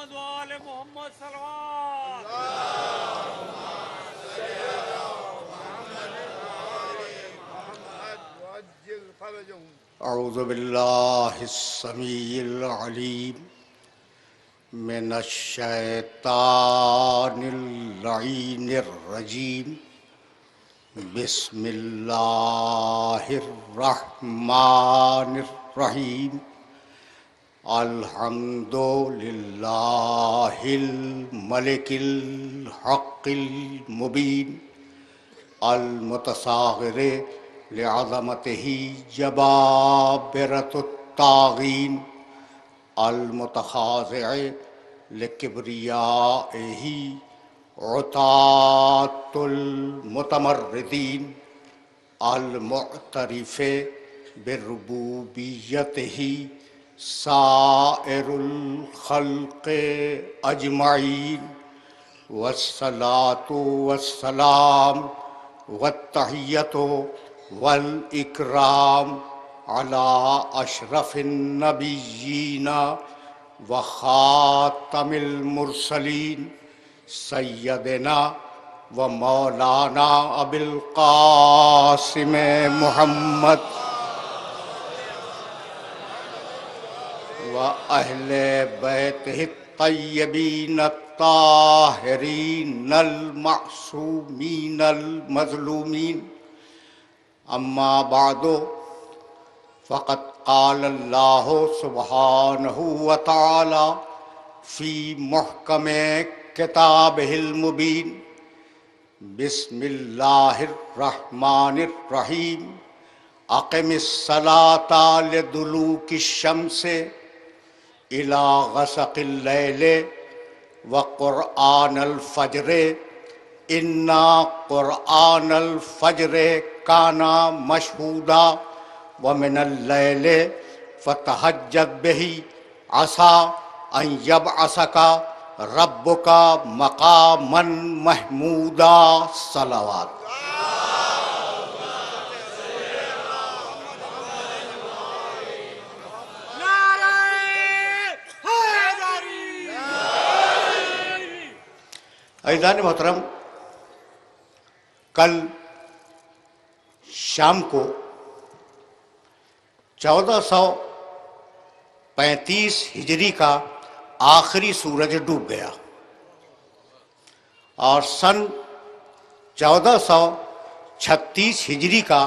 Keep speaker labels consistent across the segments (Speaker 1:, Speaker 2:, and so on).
Speaker 1: محمد وآل محمد صلوات.
Speaker 2: اعوذ باللہ السمیع العلیم من الشیطان اللعین الرجیم. بسم اللہ الرحمن الرحیم. الحمد للہ الملک الحق المبین المتصاغر لعظمتہ جبابرۃ الطاغین المتخاضع لکبریائہ عتاۃ المتمردین المعترف بربوبیتہ سائر الخلق اجمعین. والصلاة والسلام والتحیۃ والاکرام علی اشرف النبیین وخاتم المرسلین سیدنا و مولانا ابی القاسم محمد و اہل بیتہ الطیبین الطاہرین المعصومین المظلومین. اما بعد فقد قال اللہ سبحانہ وتعالی فی محکم کتابہ المبین. بسم اللہ الرحمن الرحیم. اقم الصلاۃ لدلوک الشمس الی غسق اللیل وقرآن الفجر انا قرآن الفجر کان مشہودا ومن اللیل فتہجد بہ عسیٰ ان یبعثک ربک مقاما محمودا. صلوات. عزیزان محترم، کل شام کو 1435 ہجری کا آخری سورج ڈوب گیا اور سن 1436 ہجری کا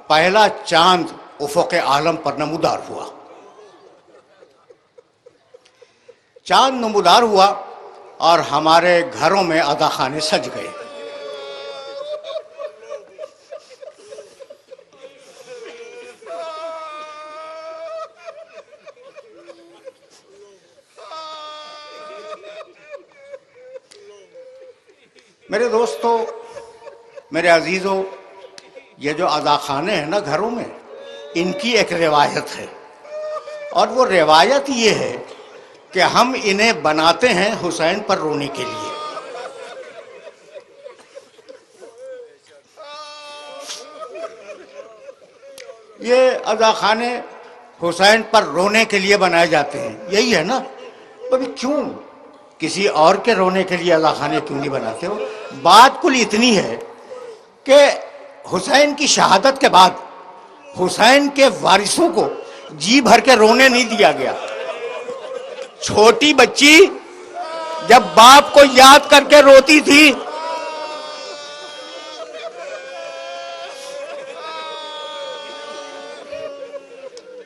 Speaker 2: پہلا چاند افق عالم پر نمودار ہوا. چاند نمودار ہوا اور ہمارے گھروں میں عزاخانے سج گئے. میرے دوستو، میرے عزیزو، یہ جو عزاخانے ہیں نا گھروں میں، ان کی ایک روایت ہے، اور وہ روایت یہ ہے کہ ہم انہیں بناتے ہیں حسین پر رونے کے لیے. یہ عزاخانے حسین پر رونے کے لیے بنائے جاتے ہیں، یہی ہے نا؟ ابھی کیوں کسی اور کے رونے کے لیے عزاخانے کیوں نہیں بناتے ہو؟ بات کل اتنی ہے کہ حسین کی شہادت کے بعد حسین کے وارثوں کو جی بھر کے رونے نہیں دیا گیا. چھوٹی بچی جب باپ کو یاد کر کے روتی تھی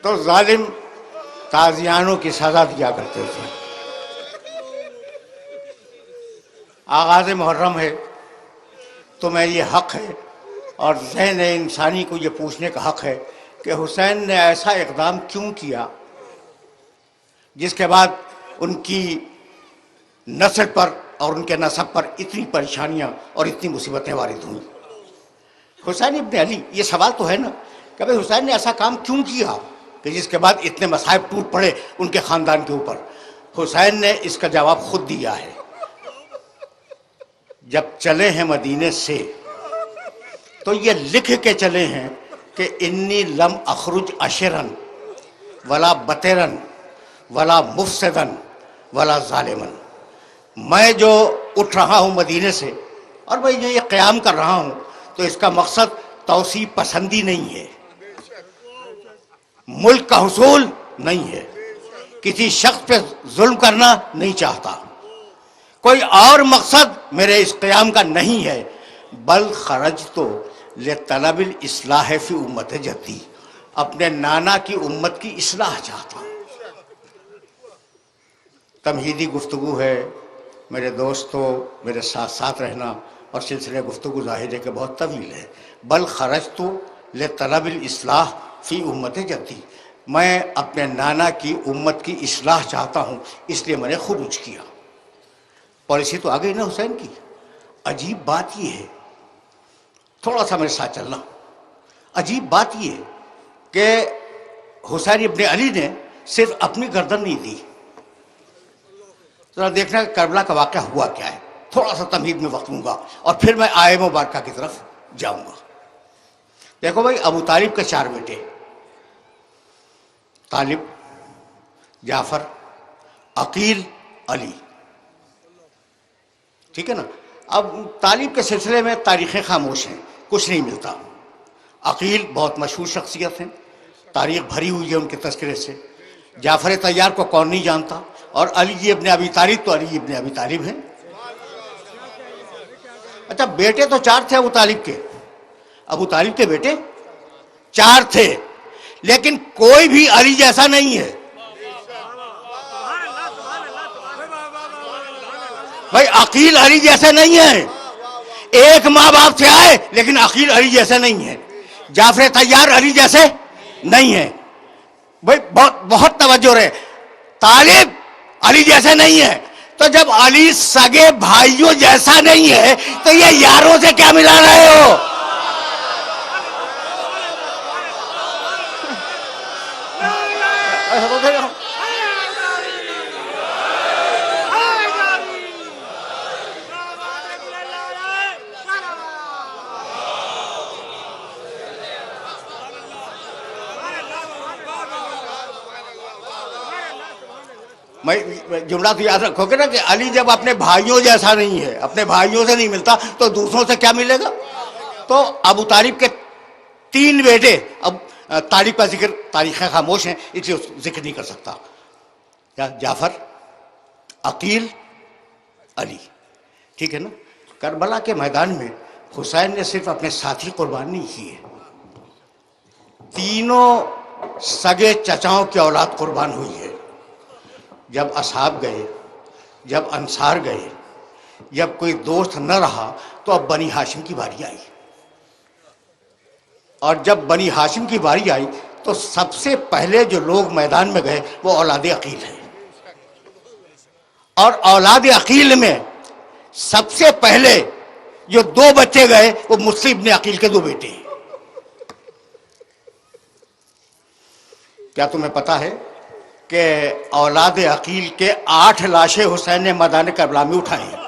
Speaker 2: تو ظالم تازیانوں کی سزا دیا کرتے تھے. آغاز محرم ہے، تمہیں یہ حق ہے اور ذہن انسانی کو یہ پوچھنے کا حق ہے کہ حسین نے ایسا اقدام کیوں کیا جس کے بعد ان کی نسل پر اور ان کے نسب پر اتنی پریشانیاں اور اتنی مصیبتیں وارد ہوئیں. حسین ابن علی، یہ سوال تو ہے نا کہ بھئی حسین نے ایسا کام کیوں کیا کہ جس کے بعد اتنے مصائب ٹوٹ پڑے ان کے خاندان کے اوپر. حسین نے اس کا جواب خود دیا ہے. جب چلے ہیں مدینے سے تو یہ لکھ کے چلے ہیں کہ انی لم اخرج اشرن ولا بطرن ولا مفسدن ولا ظالمن. میں جو اٹھ رہا ہوں مدینے سے اور میں یہ قیام کر رہا ہوں تو اس کا مقصد توسیع پسندی نہیں ہے، ملک کا حصول نہیں ہے، کسی شخص پہ ظلم کرنا نہیں چاہتا، کوئی اور مقصد میرے اس قیام کا نہیں ہے. بل خرجت لطلب الاصلاح فی امت جدی، اپنے نانا کی امت کی اصلاح چاہتا ہوں. تمہیدی گفتگو ہے میرے دوستو، میرے ساتھ ساتھ رہنا، اور سلسلہ گفتگو ظاہر ہے کہ بہت طویل ہے. بل خرجت لطلب الاصلاح فی امت جدی، میں اپنے نانا کی امت کی اصلاح چاہتا ہوں، اس لیے میں نے خروج کیا. پالیسی تو آ گئی نا حسین کی. عجیب بات یہ ہے، تھوڑا سا میرے ساتھ چلنا. عجیب بات یہ ہے کہ حسین ابن علی نے صرف اپنی گردن نہیں دی. ذرا دیکھنا کہ کربلا کا واقعہ ہوا کیا ہے. تھوڑا سا تمہید میں وقت لوں گا اور پھر میں آئے مبارکہ کی طرف جاؤں گا. دیکھو بھائی، ابو طالب کے 4 بیٹے، طالب، جعفر، عقیل، علی. ٹھیک ہے نا. اب طالب کے سلسلے میں تاریخیں خاموش ہیں، کچھ نہیں ملتا. عقیل بہت مشہور شخصیت ہیں، تاریخ بھری ہوئی ہے ان کے تذکرے سے. جعفر طیار کو کون نہیں جانتا، اور علی ابن ابی طالب تو علی ابن ابی طالب ہیں. اچھا، بیٹے تو 4 تھے ابو طالب کے. ابو طالب کے بیٹے 4 تھے، لیکن کوئی بھی علی جیسا نہیں ہے. بھائی، عقیل علی جیسے نہیں ہے. ایک ماں باپ سے آئے لیکن عقیل علی جیسے نہیں ہے. جعفر طیار علی جیسے نہیں ہے. بھائی بہت توجہ رہے. طالب علی جیسے نہیں ہے، تو جب علی سگے بھائیوں جیسا نہیں ہے تو یہ یاروں سے کیا ملا رہے ہو؟ میں جملہ تو یاد رکھو گے نا کہ علی جب اپنے بھائیوں جیسا نہیں ہے، اپنے بھائیوں سے نہیں ملتا، تو دوسروں سے کیا ملے گا؟ تو ابو طالب کے 3 بیٹے. اب طالب کا ذکر تاریخیں خاموش ہیں اس لیے ذکر نہیں کر سکتا. جعفر، عقیل، علی. ٹھیک ہے نا. کربلا کے میدان میں حسین نے صرف اپنے ساتھی قربان نہیں کیے، تینوں سگے چچاؤں کی اولاد قربان ہوئی ہے. جب اصحاب گئے، جب انصار گئے، جب کوئی دوست نہ رہا تو اب بنی ہاشم کی باری آئی. اور جب بنی ہاشم کی باری آئی تو سب سے پہلے جو لوگ میدان میں گئے وہ اولاد عقیل ہیں. اور اولاد عقیل میں سب سے پہلے جو 2 بچے گئے وہ مسلم ابن عقیل کے 2 بیٹے ہیں. کیا تمہیں پتا ہے کہ اولاد عقیل کے 8 لاشیں حسین نے میدان کربلا میں اٹھائی ہیں؟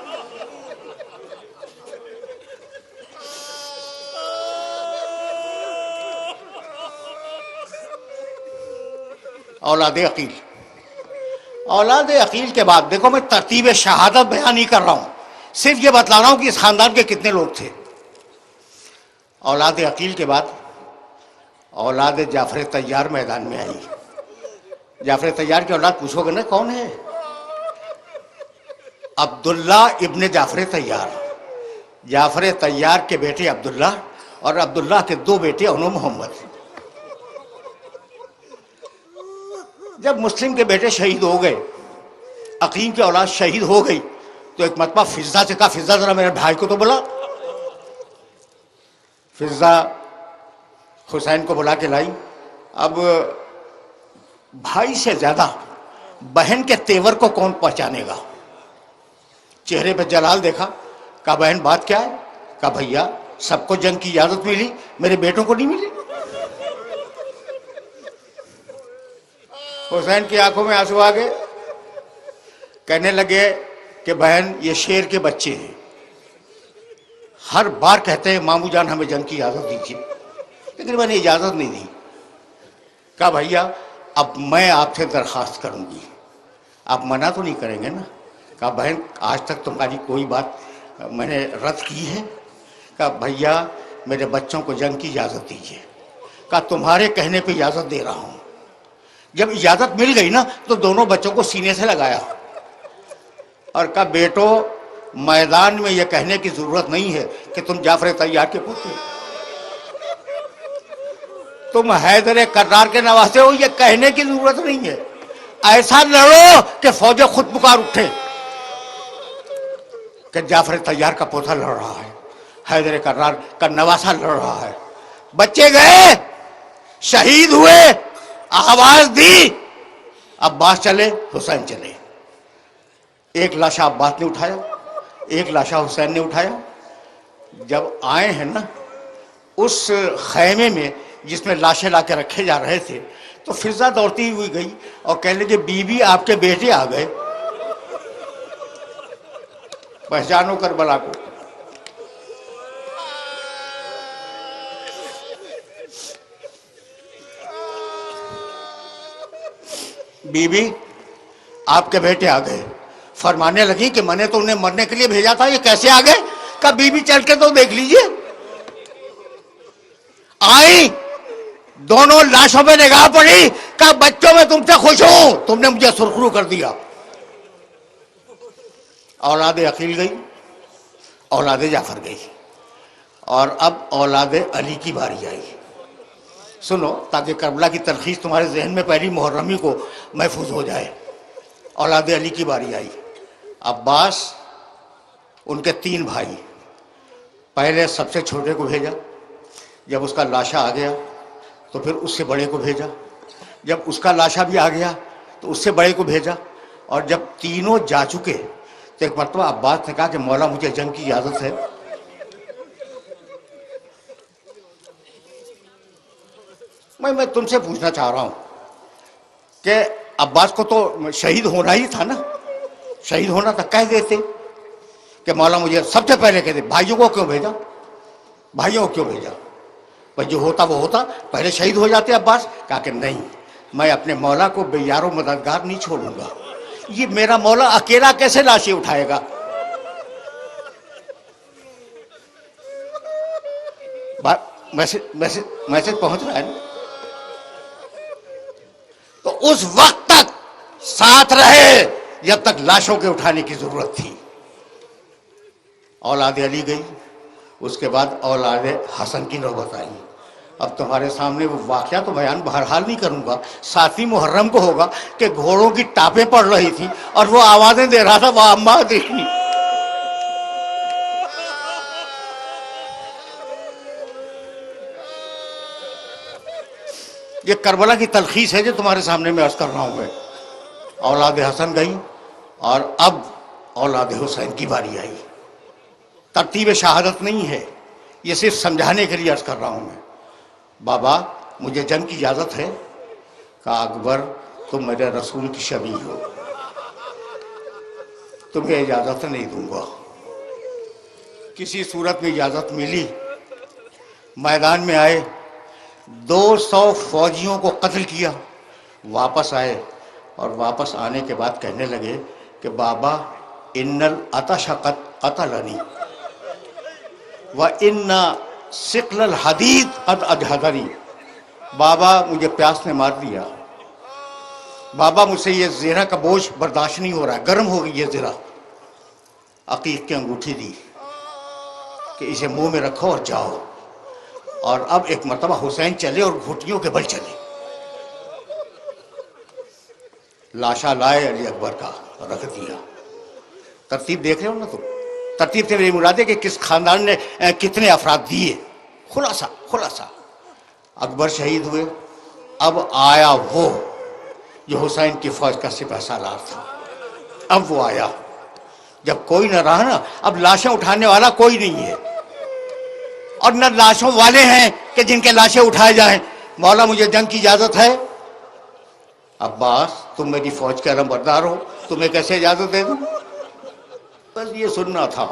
Speaker 2: اولاد عقیل. اولاد عقیل کے بعد دیکھو، میں ترتیب شہادت بیان نہیں کر رہا ہوں، صرف یہ بتلا رہا ہوں کہ اس خاندان کے کتنے لوگ تھے. اولاد عقیل کے بعد اولاد جعفر طیار میدان میں آئی. جعفر طیار کی اولاد پوچھو گے نا کون ہے؟ عبداللہ ابن جعفر طیار. جعفر طیار کے بیٹے عبداللہ، اور عبداللہ کے 2 بیٹے انو محمد. جب مسلم کے بیٹے شہید ہو گئے، عقیل کی اولاد شہید ہو گئی، تو ایک مرتبہ فضہ سے کہا، فضہ ذرا میرے بھائی کو تو بلا. فضہ حسین کو بلا کے لائی. اب بھائی سے زیادہ بہن کے تیور کو کون پہچانے گا؟ چہرے پہ جلال دیکھا، کہا بہن بات کیا ہے؟ کہا بھیا سب کو جنگ کی اجازت ملی، میرے بیٹوں کو نہیں ملی. حسین کی آنکھوں میں آنسو آ گئے. کہنے لگے کہ بہن یہ شیر کے بچے ہیں، ہر بار کہتے ہیں مامو جان ہمیں جنگ کی اجازت دیجیے، لیکن میں نے اجازت نہیں دی. کہا بھیا اب میں آپ سے درخواست کروں گی، آپ منع تو نہیں کریں گے نا؟ کہا بہن آج تک تمہاری کوئی بات میں نے رد کی ہے؟ کہا بھیا میرے بچوں کو جنگ کی اجازت دیجیے. کہا تمہارے کہنے پہ اجازت دے رہا ہوں. جب اجازت مل گئی نا تو دونوں بچوں کو سینے سے لگایا اور کہا بیٹو میدان میں یہ کہنے کی ضرورت نہیں ہے کہ تم جعفر طیار کے پوتے، تم حیدر کرار کے نواسے ہو، یہ کہنے کی ضرورت نہیں ہے. ایسا لڑو کہ فوجیں خود پکار اٹھے کہ جعفر طیار کا پوتا لڑ رہا ہے، حیدر کرار کا نواسا لڑ رہا ہے. بچے گئے، شہید ہوئے، آواز دی، عباس چلے، حسین چلے. ایک لاشا عباس نے اٹھایا، ایک لاشا حسین نے اٹھایا. جب آئے ہیں نا اس خیمے میں جس میں لاشیں لا کے رکھے جا رہے تھے تو فضا دوڑتی ہوئی گئی اور کہنے لگی بی بی آپ کے بیٹے آ گئے. پہچانو کربلا کو. بی بی آپ کے بیٹے آ گئے. فرمانے لگی کہ میں نے تو انہیں مرنے کے لیے بھیجا تھا، یہ کیسے آ گئے؟ کہا بی بی چل کے تو دیکھ لیجئے. آئی، دونوں لاشوں پہ نگاہ پڑی، کہا بچوں میں تم سے خوش ہوں، تم نے مجھے سرخرو کر دیا. اولاد عقیل گئی، اولاد جعفر گئی، اور اب اولاد علی کی باری آئی. سنو تاکہ کربلا کی تلخیص تمہارے ذہن میں پہلی محرمی کو محفوظ ہو جائے. اولاد علی کی باری آئی. عباس، ان کے 3 بھائی، پہلے سب سے چھوٹے کو بھیجا، جب اس کا لاشا آ گیا تو پھر اس سے بڑے کو بھیجا، جب اس کا لاشا بھی آ گیا تو اس سے بڑے کو بھیجا، اور جب تینوں جا چکے تو ایک مرتبہ عباس نے کہا کہ مولا مجھے جنگ کی اجازت ہے. میں تم سے پوچھنا چاہ رہا ہوں کہ عباس کو تو شہید ہونا ہی تھا نا، شہید ہونا تھا، کہہ دیتے کہ مولا مجھے سب سے پہلے کہہ دے. بھائیوں کو کیوں بھیجا؟ بھائیوں کو کیوں بھیجا؟ بھائی جو ہوتا وہ ہوتا، پہلے شہید ہو جاتے. عباس کہا کہ نہیں، میں اپنے مولا کو بے یار و مددگار نہیں چھوڑوں گا. یہ میرا مولا اکیلا کیسے لاشیں اٹھائے گا؟ میسج پہنچ رہا ہے نا؟ تو اس وقت تک ساتھ رہے جب تک لاشوں کے اٹھانے کی ضرورت تھی. اولاد علی گئی، اس کے بعد اولاد حسن کی نوبت آئی. اب تمہارے سامنے وہ واقعہ تو بیان بہرحال نہیں کروں گا. 7 محرم کو ہوگا کہ گھوڑوں کی ٹاپیں پڑ رہی تھی اور وہ آوازیں دے رہا تھا وہ اماں دیکھنی. یہ کربلا کی تلخیص ہے جو تمہارے سامنے میں عرض کر رہا ہوں. میں اولاد حسن گئی اور اب اولاد حسین کی باری آئی. ترتیب شہادت نہیں ہے، یہ صرف سمجھانے کے لیے عرض کر رہا ہوں. میں بابا مجھے جنگ کی اجازت ہے؟ کہا اکبر تم میرے رسول کی شبیہ ہو، تمہیں اجازت نہیں دوں گا. کسی صورت میں اجازت ملی، میدان میں آئے، 200 فوجیوں کو قتل کیا، واپس آئے اور واپس آنے کے بعد کہنے لگے کہ بابا ان العطش قد قتلنی وان ثقل الحدید قد اجہدنی. بابا مجھے پیاس نے مار دیا، بابا مجھ سے یہ زیرہ کا بوجھ برداشت نہیں ہو رہا ہے، گرم ہو گئی یہ زیرہ. عقیق کی انگوٹھی دی کہ اسے منہ میں رکھو اور جاؤ. اور اب ایک مرتبہ حسین چلے اور گھٹنوں کے بل چلے. لاشا لائے علی اکبر کا رکھ دیا. ترتیب دیکھ رہے ہو نا تم؟ ترتیب سے میری مراد ہے کہ کس خاندان نے کتنے افراد دیے. خلاصہ اکبر شہید ہوئے. اب آیا وہ جو حسین کی فوج کا سپہ سالار تھا. اب وہ آیا جب کوئی نہ رہا نا، اب لاشیں اٹھانے والا کوئی نہیں ہے اور نہ لاشوں والے ہیں کہ جن کے لاشیں اٹھائے جائیں. مولا مجھے جنگ کی اجازت ہے. عباس تم میری فوج کے علمبردار ہو، تمہیں کیسے اجازت دے دوں؟ بس یہ سننا تھا.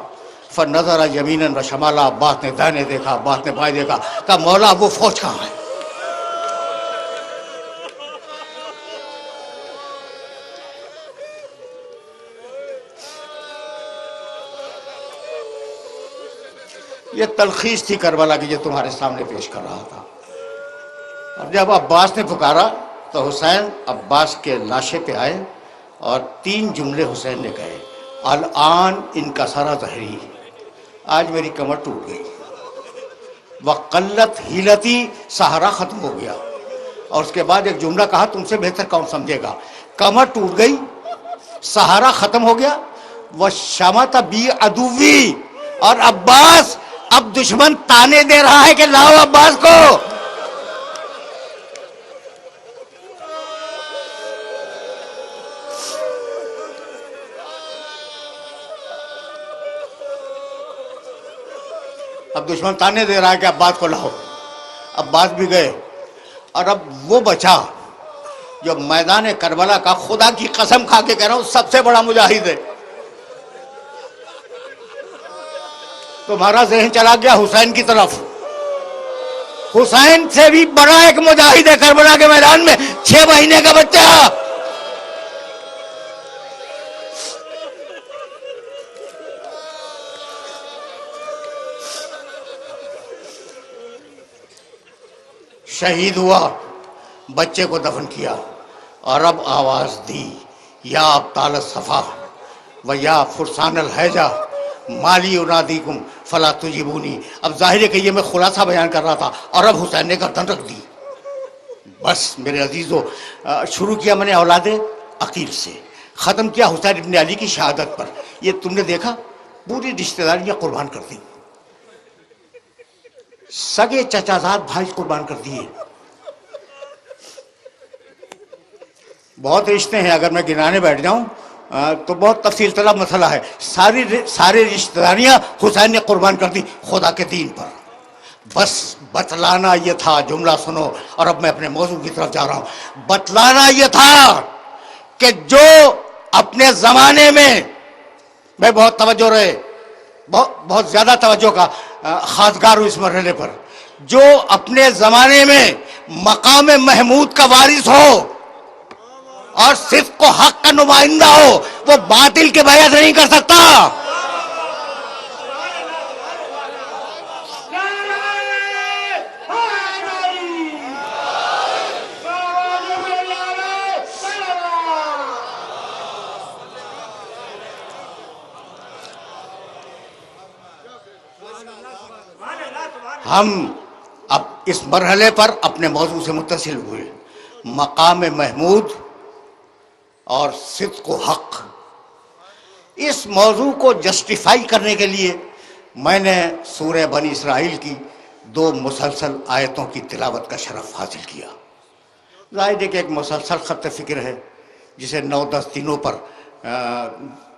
Speaker 2: فنظر یمینا و شمالا، عباس نے دائیں دیکھا، عباس نے بائیں دیکھا. کہا مولا وہ فوج کہاں ہے؟ یہ تلخیص تھی کربلا کی جو تمہارے سامنے پیش کر رہا تھا. اور جب عباس نے پکارا تو حسین عباس کے لاشے پہ آئے اور 3 جملے حسین نے کہے: الان ان کا سارا ظہری، آج میری کمر ٹوٹ گئی. وقلت ہیلتی، سہارا ختم ہو گیا. اور اس کے بعد ایک جملہ کہا تم سے بہتر کون سمجھے گا: کمر ٹوٹ گئی، سہارا ختم ہو گیا. وشمت بی عدوی، اور عباس اب دشمن تانے دے رہا ہے کہ لاؤ عباس کو. اب دشمن تانے دے رہا ہے کہ عباس کو لاؤ. عباس بھی گئے. اور اب وہ بچا جو میدان کربلا کا، خدا کی قسم کھا کے کہہ رہا ہوں، سب سے بڑا مجاہد ہے. تمہارا ذہن چلا گیا حسین کی طرف. حسین سے بھی بڑا ایک مجاہد ہے کربلا کے میدان میں، 6 مہینے کا بچہ. شہید ہوا، بچے کو دفن کیا، اور اب آواز دی: یا ابطال الصفا و یا فرسان الحیجہ مالی انادیکم فلا تجیبونی. اب ظاہر ہے کہ یہ میں خلاصہ بیان کر رہا تھا، اور اب حسین نے گردن رکھ دی. بس میرے عزیزو، شروع کیا میں نے اولاد عقیل سے، ختم کیا حسین ابن علی کی شہادت پر. یہ تم نے دیکھا پوری رشتہ داریاں قربان کر دی، سگے چچا زاد بھائی قربان کر دیے. بہت رشتے ہیں، اگر میں گنانے بیٹھ جاؤں تو بہت تفصیل طلب مسئلہ ہے. ساری رشتہ داریاں حسین نے قربان کر دی خدا کے دین پر. بس بتلانا یہ تھا، جملہ سنو، اور اب میں اپنے موضوع کی طرف جا رہا ہوں. بتلانا یہ تھا کہ جو اپنے زمانے میں بہت توجہ رہے، بہت زیادہ توجہ کا خاصگار ہوں اس مرحلے پر، جو اپنے زمانے میں مقام محمود کا وارث ہو اور صدق و حق کا نمائندہ ہو، وہ باطل کے بیعت نہیں کر سکتا. ہم اب اس مرحلے پر اپنے موضوع سے متصل ہوئے. مقام محمود اور صدق و حق. اس موضوع کو جسٹیفائی کرنے کے لیے میں نے سورہ بنی اسرائیل کی 2 مسلسل آیتوں کی تلاوت کا شرف حاصل کیا. ظاہر ہے کہ ایک مسلسل خط فکر ہے جسے 9-10 دنوں پر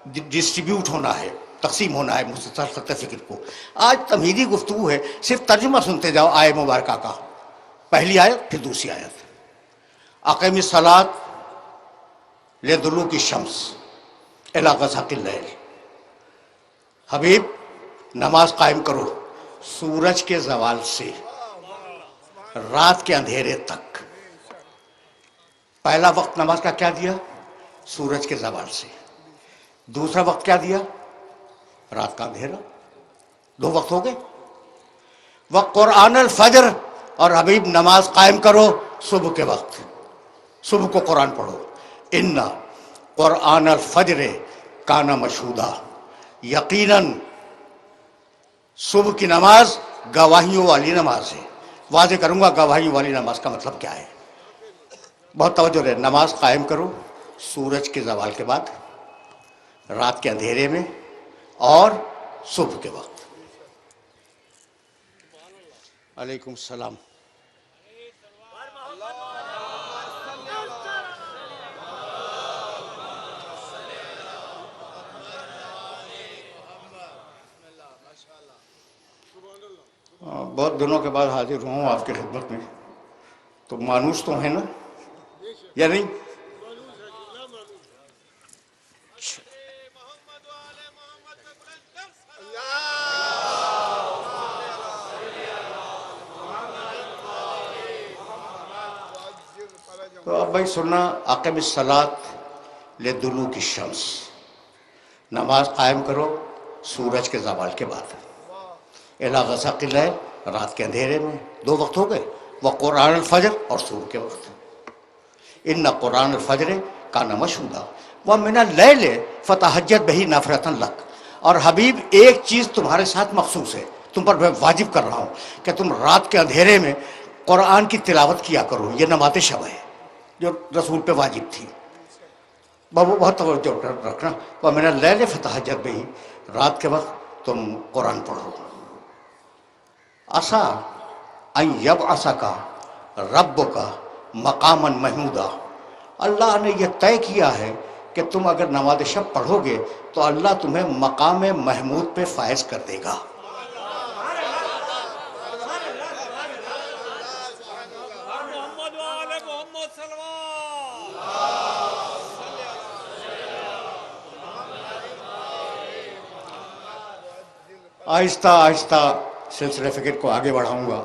Speaker 2: ڈسٹریبیوٹ ہونا ہے، تقسیم ہونا ہے مسلسل خط فکر کو. آج تمہیدی گفتگو ہے، صرف ترجمہ سنتے جاؤ آیت مبارکہ کا. پہلی آیت پھر دوسری آیت. اقیم الصلاۃ لدلوک الشمس الی غسق اللیل. حبیب نماز قائم کرو سورج کے زوال سے رات کے اندھیرے تک. پہلا وقت نماز کا کیا دیا؟ سورج کے زوال سے. دوسرا وقت کیا دیا؟ رات کا اندھیرا. 2 وقت ہو گئے. وقرآن الفجر، اور حبیب نماز قائم کرو صبح کے وقت، صبح کو قرآن پڑھو. ان قرآن الفجر کان مشہودا، یقیناً صبح کی نماز گواہیوں والی نماز ہے. واضح کروں گا گواہیوں والی نماز کا مطلب کیا ہے. بہت توجہ رہے. نماز قائم کرو سورج کے زوال کے بعد، رات کے اندھیرے میں، اور صبح کے وقت. علیکم السلام. بہت دنوں کے بعد حاضر ہوں آپ کی خدمت میں، تو مانوس تو ہیں نا یا نہیں؟ تو اب بھائی سننا، اقیم الصلاۃ لدلوک الشمس، نماز قائم کرو سورج کے زوال کے بعد. الا غسق اللیل، رات کے اندھیرے میں. دو وقت ہو گئے، وہ قرآن الفجر اور سور کے وقت. ان قرآن الفجر کان مشہودا ومن اللیل فتہجد بہ نافلۃ لک. اور حبیب ایک چیز تمہارے ساتھ مخصوص ہے، تم پر میں واجب کر رہا ہوں کہ تم رات کے اندھیرے میں قرآن کی تلاوت کیا کرو. یہ نماز شب ہے جو رسول پہ واجب تھی. بہت توجہ رکھنا. ومن اللیل فتہجد بہ، رات کے وقت تم قرآن پڑھو. عسیٰ ان یبعثک ربک مقاما محمودا. اللہ نے یہ طے کیا ہے کہ تم اگر نماز شب پڑھو گے تو اللہ تمہیں مقام محمود پہ فائز کر دے گا.
Speaker 1: محمد وآل محمد صلوات.
Speaker 2: آہستہ آہستہ سلسلہ فکر کو آگے بڑھاؤں گا.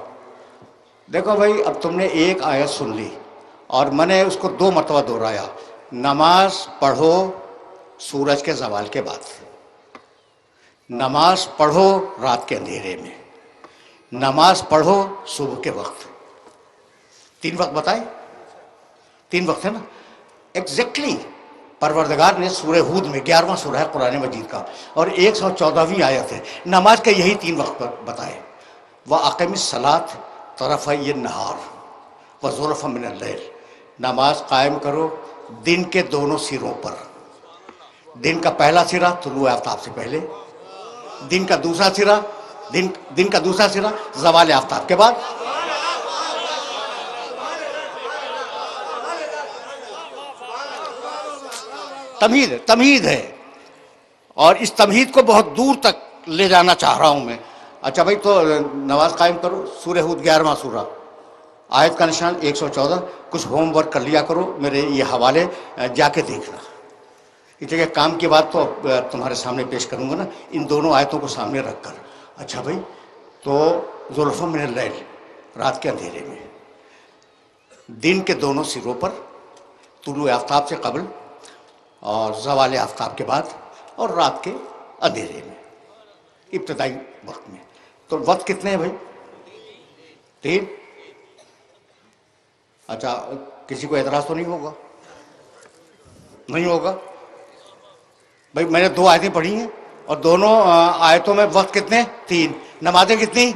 Speaker 2: دیکھو بھائی، اب تم نے ایک آیت سن لی اور میں نے اس کو 2 مرتبہ دہرایا. نماز پڑھو سورج کے زوال کے بعد، نماز پڑھو رات کے اندھیرے میں، نماز پڑھو صبح کے وقت. 3 وقت بتائے، 3 وقت ہے نا ایگزیکٹلی. پروردگار نے سورہ ہود میں 11واں سورہ ہے قرآن مجید کا اور 114ویں آیت ہے، نماز کے یہی 3 وقت بتائے. وَأَقِمِ الصَّلَاةَ طَرَفَيِ النَّهَارِ وَزُلَفًا مِنَ اللَّيْلِ. نماز قائم کرو دن کے دونوں سروں پر. دن کا پہلا سرا طلوع آفتاب سے پہلے، دن کا دوسرا سرا دن کا دوسرا سرا زوال آفتاب کے بعد. تمہید ہے اور اس تمہید کو بہت دور تک لے جانا چاہ رہا ہوں میں. اچھا بھائی، تو نماز قائم کرو. سورہ ہود 11واں سورہ، آیت کا نشان 114. کچھ ہوم ورک کر لیا کرو، میرے یہ حوالے جا کے دیکھنا. اس لیے کام کی بات تو تمہارے سامنے پیش کروں گا نا، ان دونوں آیتوں کو سامنے رکھ کر. اچھا بھائی، تو زلفا من اللیل، رات کے اندھیرے میں، دن کے دونوں سروں پر، طلوع آفتاب سے قبل اور زوال آفتاب کے بعد، اور رات کے اندھیرے میں ابتدائی وقت میں. تو وقت کتنے ہیں بھائی؟ 3. اچھا، کسی کو اعتراض تو نہیں ہوگا؟ نہیں ہوگا بھائی. میں نے 2 آیتیں پڑھی ہیں اور دونوں آیتوں میں وقت کتنے؟ 3. نمازیں کتنی؟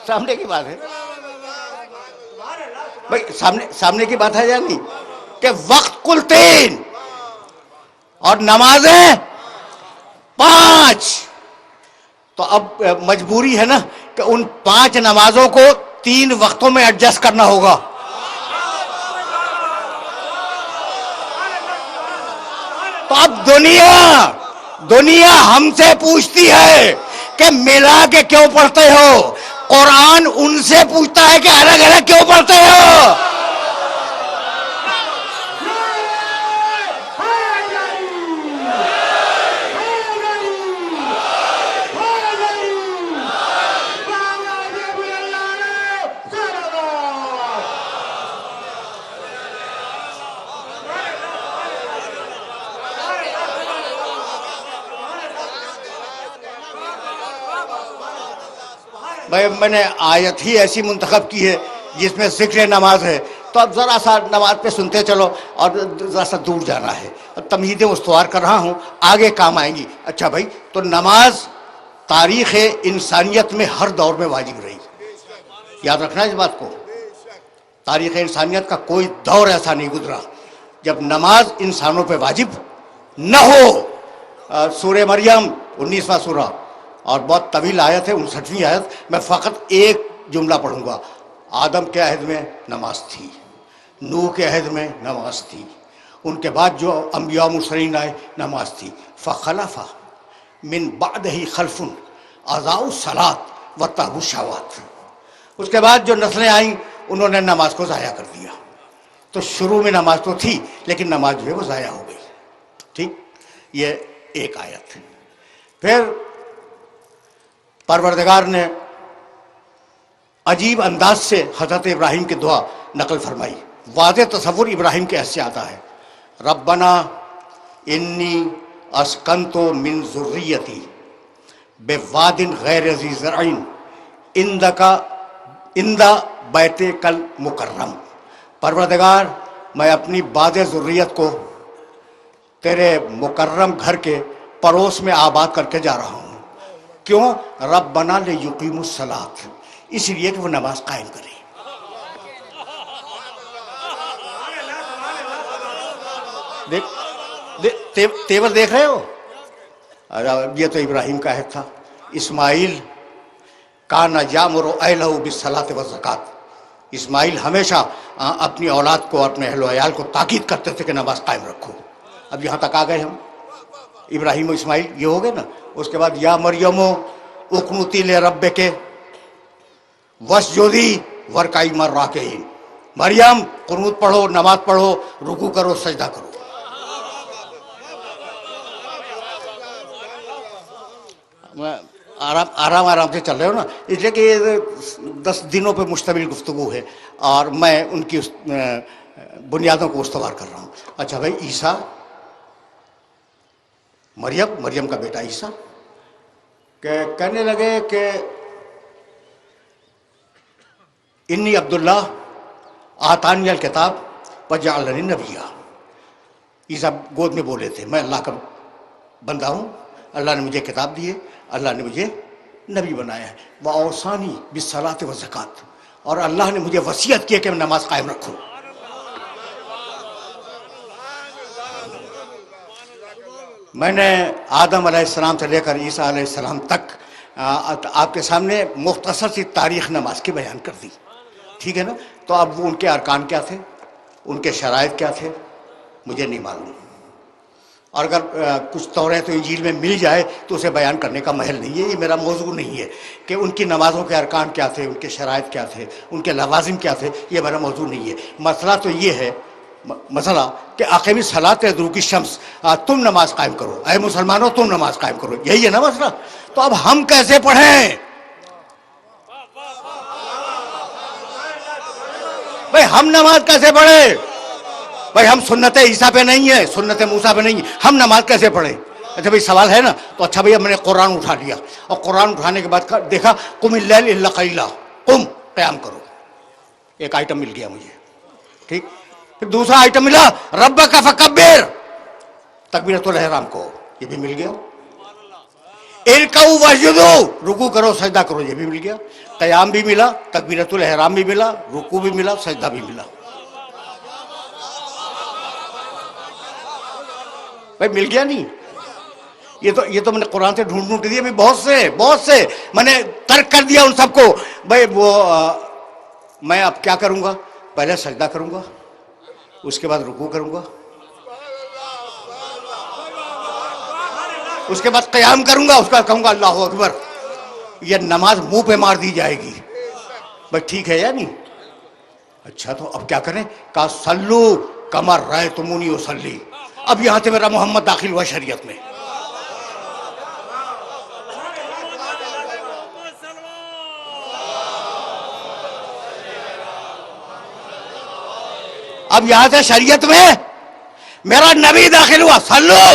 Speaker 2: سامنے کی بات ہے بھائی، سامنے کی بات ہے یا نہیں کہ وقت کل 3 اور نمازیں 5. تو اب مجبوری ہے نا کہ ان 5 نمازوں کو 3 وقتوں میں ایڈجسٹ کرنا ہوگا. تو اب دنیا ہم سے پوچھتی ہے کہ ملا کے کیوں پڑھتے ہو، قرآن ان سے پوچھتا ہے کہ الگ الگ کیوں پڑھتے ہو. بھائی، میں نے آیت ہی ایسی منتخب کی ہے جس میں ذکر نماز ہے، تو اب ذرا سا نماز پہ سنتے چلو اور ذرا سا دور جانا ہے. تمہیدیں استوار کر رہا ہوں، آگے کام آئیں گی. اچھا بھائی، تو نماز تاریخ انسانیت میں ہر دور میں واجب رہی. یاد رکھنا اس بات کو. تاریخ انسانیت کا کوئی دور ایسا نہیں گزرا جب نماز انسانوں پہ واجب نہ ہو. سورہ مریم 19واں سورہ اور بہت طویل آیت ہے، 59ویں آیت. میں فقط ایک جملہ پڑھوں گا. آدم کے عہد میں نماز تھی، نوح کے عہد میں نماز تھی، ان کے بعد جو انبیاء مرسلین آئے نماز تھی. فخلف من بعدہ خلف اضاعوا الصلاۃ واتبعوا الشہوات. اس کے بعد جو نسلیں آئیں انہوں نے نماز کو ضائع کر دیا. تو شروع میں نماز تو تھی لیکن نماز جو ہے وہ ضائع ہو گئی. ٹھیک، یہ ایک آیت. پھر پروردگار نے عجیب انداز سے حضرت ابراہیم کی دعا نقل فرمائی. واضح تصور ابراہیم کے ایسے آتا ہے: ربنا انی اسکنت من ذریتی بواد غیر ذی زرع عند بیتک المکرم. پروردگار، میں اپنی باد ذریت کو تیرے مکرم گھر کے پڑوس میں آباد کر کے جا رہا ہوں. کیوں؟ ربنا لیقیموا الصلاۃ، اس لیے کہ وہ نماز قائم کریں. تیور دیکھ رہے ہو؟ یہ تو ابراہیم کا عہد تھا. اسماعیل کان یامر اہلہ بالصلاۃ والزکوٰۃ. اسماعیل ہمیشہ اپنی اولاد کو، اپنے اہل و عیال کو تاکید کرتے تھے کہ نماز قائم رکھو. اب یہاں تک آ گئے ہم، ابراہیم و اسماعیل یہ ہو گئے نا. اس کے بعد یا مریم اقنتی لربک واسجدی وارکعی مع الراکعین. مریم قنوت پڑھو، نماز پڑھو، رکوع کرو، سجدہ کرو. آرام سے چل رہے ہو نا، اس لیے کہ 10 دنوں پہ مشتمل گفتگو ہے اور میں ان کی بنیادوں کو استوار کر رہا ہوں. اچھا بھائی، عیسیٰ، مریم کا بیٹا عیسیٰ کہنے لگے کہ انی عبداللہ آتانی الکتاب وجعلنی نبیا. عیسیٰ گود میں بولے تھے، میں اللہ کا بندہ ہوں، اللہ نے مجھے کتاب دی ہے، اللہ نے مجھے نبی بنایا ہے. وَأَوْصَانِي بِالصَّلَاةِ وَالزَّكَاةِ، اور اللہ نے مجھے وصیت کی کہ میں نماز قائم رکھوں. میں نے آدم علیہ السلام سے لے کر عیسیٰ علیہ السلام تک آپ کے سامنے مختصر سی تاریخ نماز کی بیان کر دی، ٹھیک ہے نا؟ تو اب وہ ان کے ارکان کیا تھے، ان کے شرائط کیا تھے، مجھے نہیں معلوم. اور اگر کچھ توریت و انجیل میں مل جائے تو اسے بیان کرنے کا محل نہیں ہے. یہ میرا موضوع نہیں ہے کہ ان کی نمازوں کے ارکان کیا تھے، ان کے شرائط کیا تھے، ان کے لوازم کیا تھے. یہ میرا موضوع نہیں ہے. مسئلہ تو یہ ہے، مسئلہ کہ اقیم الصلاۃ لدلوک الشمس، تم نماز قائم کرو، اے مسلمانوں تم نماز قائم کرو. یہی ہے نا مسئلہ. تو اب ہم کیسے پڑھیں بھائی؟ ہم نماز کیسے پڑھیں بھائی؟ ہم سنت عیسیٰ پہ نہیں ہے، سنت موسیٰ پہ نہیں ہے، ہم نماز کیسے پڑھیں؟ اچھا بھائی سوال ہے نا. تو اچھا بھائی، میں نے قرآن اٹھا لیا اور قرآن اٹھانے کے بعد دیکھا قم اللیل الا قلیلا، قم، قیام کرو. ایک آئٹم مل گیا مجھے، ٹھیک. پھر دوسرا آئٹم ملا ربک فکبر، تکبیرۃ الاحرام کو، یہ بھی مل گیا. ارکعوا واسجدوا، رکوع کرو سجدہ کرو، یہ بھی مل گیا. قیام بھی ملا، تکبیرۃ الاحرام بھی ملا، رکوع بھی ملا، سجدہ بھی ملا. بھائی مل گیا نہیں؟ یہ تو میں نے قرآن سے ڈھونڈ دیا. بہت سے میں نے ترک کر دیا ان سب کو. بھائی وہ میں اب کیا کروں گا؟ پہلے سجدہ کروں گا، اس کے بعد رکوع کروں گا، اس کے بعد قیام کروں گا، اس کا کہوں گا اللہ اکبر. یہ نماز منہ پہ مار دی جائے گی. بھائی ٹھیک ہے یا نہیں؟ اچھا تو اب کیا کریں؟ کہا صلو کما رأیتمونی اصلی. اب یہاں سے میرا محمد داخل ہوا شریعت میں. اب یہاں سے شریعت میں میرا نبی داخل ہوا. صلو،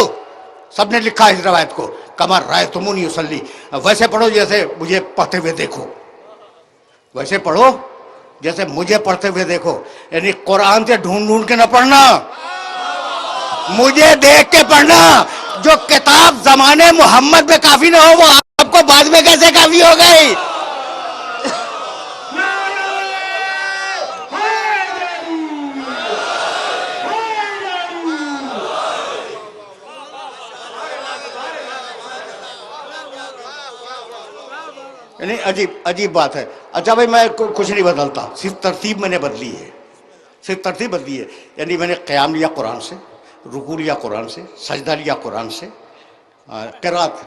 Speaker 2: سب نے لکھا اس روایت کو، کما رأیتمونی اصلی. ویسے پڑھو جیسے مجھے پڑھتے ہوئے دیکھو، ویسے پڑھو جیسے مجھے پڑھتے ہوئے دیکھو. یعنی قرآن سے ڈھونڈ کے نہ پڑھنا، مجھے دیکھ کے پڑھنا. جو کتاب زمانے محمد میں کافی نہ ہو وہ آپ کو بعد میں کیسے کافی ہو گئی؟ یعنی عجیب بات ہے. اچھا بھائی میں کچھ نہیں بدلتا، صرف ترتیب میں نے بدلی ہے، صرف ترتیب بدلی ہے. یعنی میں نے قیام لیا قرآن سے، رکوع لیا قرآن سے، سجدہ لیا قرآن سے، قرات